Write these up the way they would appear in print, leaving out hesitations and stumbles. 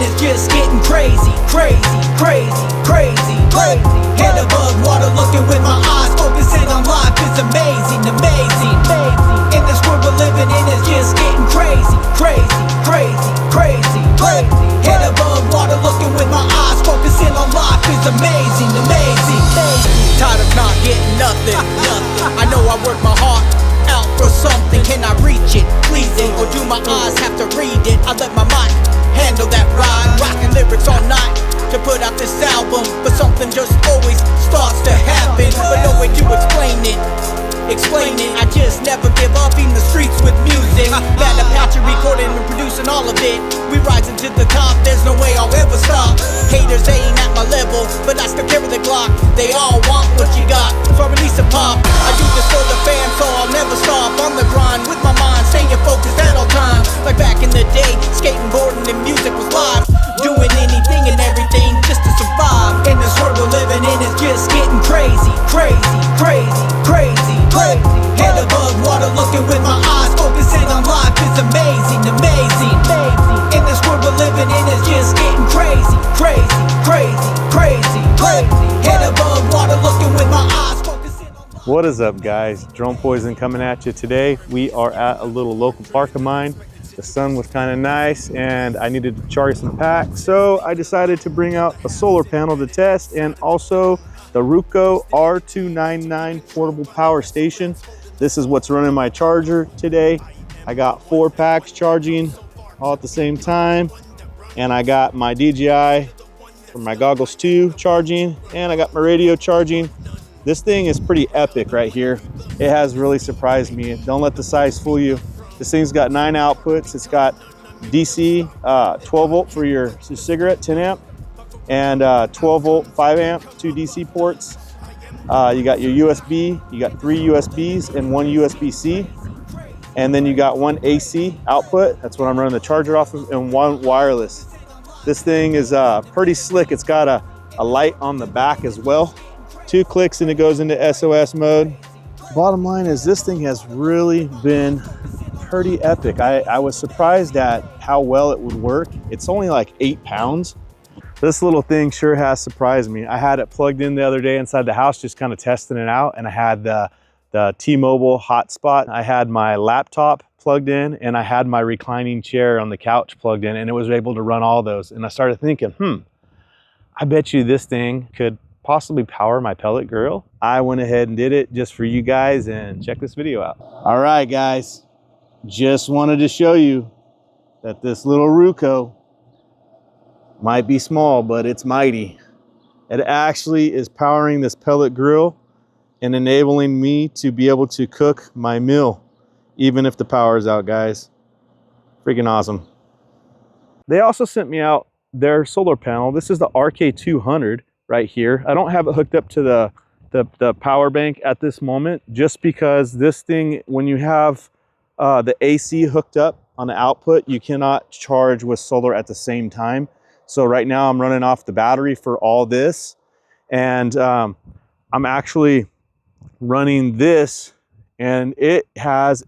it's just getting crazy, crazy, crazy, crazy, crazy. Head above water, looking with my eyes, focusing on life is amazing, amazing. In this world we're living in, it's just getting crazy, crazy, crazy, crazy, crazy. Head above water, looking with my eyes, focusing on life is amazing, amazing. Tired of not getting nothing. I know I work my heart out for something. Can I reach it, please it, or do my eyes have to read it? I let my mind handle that ride, rocking lyrics all night to put out this album, but something just always starts to happen, but no way to explain it. I just never give up in the streets with music. Bad Apache recording and producing all of it. We rising to the top, there's no way I'll ever stop. Haters, they ain't at my level, but I still carry the Glock. They all want what you got, so I release a pop. I do this for the fans, so I'll never stop. On the grind with my mind, staying focused at all times. Like back in the day, skating, boarding, and music was live. Doing anything and everything just to survive. In this world we're living in, it's just getting crazy, crazy, crazy, crazy, crazy. Head above water, looking with my eyes, focusing on life is amazing, amazing. In this world we're living in, it's just getting crazy, crazy, crazy, crazy, crazy. Head above water, looking with my eyes, focusing on life. What is up, guys? Drone Poison coming at you today. We are at a little local park of mine. The sun was kind of nice and I needed to charge some packs, so I decided to bring out a solar panel to test, and also the Ruko R299 portable power station. This is what's running my charger today. I got 4 packs charging all at the same time, and I got my DJI for my goggles too charging, and I got my radio charging. This thing is pretty epic right here. It has really surprised me. Don't let the size fool you. This thing's got 9 outputs. It's got DC 12 volt for your cigarette, 10 amp, and 12 volt 5 amp, 2 DC ports. You got your USB, you got 3 USBs and 1 USB-C, and then you got 1 AC output. That's what I'm running the charger off of, and 1 wireless. This thing is pretty slick. It's got a light on the back as well. 2 clicks and it goes into SOS mode. Bottom line is this thing has really been pretty epic. I was surprised at how well it would work. It's only like 8 pounds. This little thing sure has surprised me. I had it plugged in the other day inside the house, just kind of testing it out, and I had the T-Mobile hotspot. I had my laptop plugged in, and I had my reclining chair on the couch plugged in, and it was able to run all those. And I started thinking, I bet you this thing could possibly power my pellet grill. I went ahead and did it just for you guys, and check this video out. All right, guys. Just wanted to show you that this little Ruko might be small, but it's mighty. It actually is powering this pellet grill and enabling me to be able to cook my meal, even if the power is out, guys. Freaking awesome. They also sent me out their solar panel. This is the RK200 right here. I don't have it hooked up to the power bank at this moment, just because this thing, when you have the AC hooked up on the output, you cannot charge with solar at the same time. So right now I'm running off the battery for all this, and I'm actually running this, and it has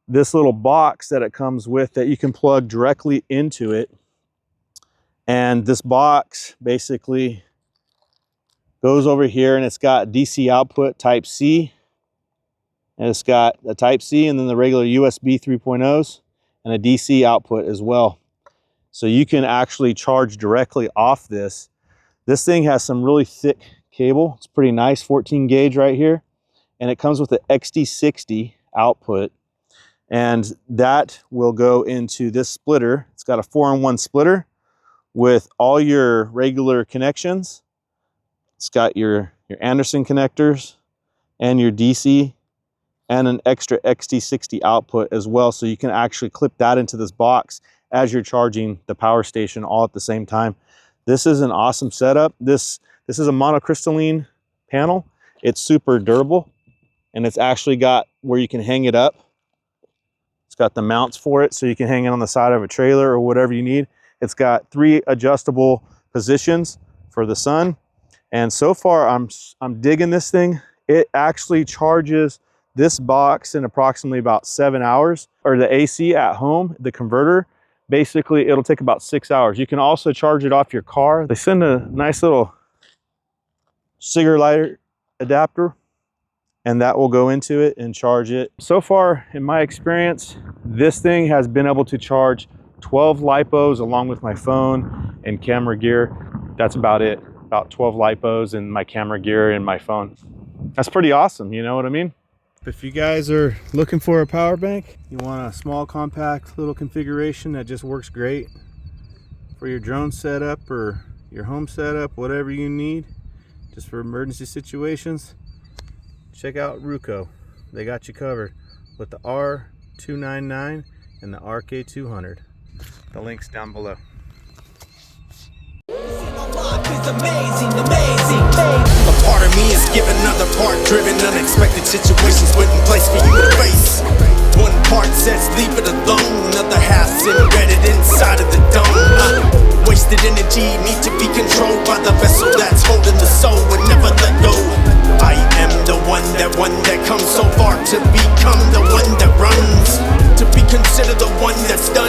this little box that it comes with that you can plug directly into it. And this box basically goes over here, and it's got DC output type C, and it's got a type C and then the regular USB 3.0s and a DC output as well. So you can actually charge directly off this. This thing has some really thick cable. It's pretty nice, 14 gauge right here. And it comes with an XT60 output. And that will go into this splitter. It's got a 4-in-1 splitter with all your regular connections. It's got your Anderson connectors and your DC and an extra XT60 output as well. So you can actually clip that into this box as you're charging the power station all at the same time. This is an awesome setup. This is a monocrystalline panel. It's super durable, and it's actually got where you can hang it up. It's got the mounts for it, so you can hang it on the side of a trailer or whatever you need. It's got 3 adjustable positions for the sun. And so far, I'm digging this thing. It actually charges this box in approximately about 7 hours, or the AC at home, the converter Basically, it'll take about 6 hours. You can also charge it off your car. They send a nice little cigarette lighter adapter, and that will go into it and charge it. So far, in my experience, this thing has been able to charge 12 lipos along with my phone and camera gear. That's about it, about 12 lipos and my camera gear and my phone. That's pretty awesome, you know what I mean? If you guys are looking for a power bank, you want a small, compact little configuration that just works great for your drone setup or your home setup, whatever you need, just for emergency situations, check out Ruko. They got you covered with the R299 and the RK200. The link's down below. Amazing, amazing. A part of me is giving, another part driven. Unexpected situations put in place for you to face. One part says leave it alone, another half's embedded inside of the dome. Wasted energy need to be controlled by the vessel that's holding the soul and never let go. I am the one that comes so far to become the one that runs, to be considered the one that's done.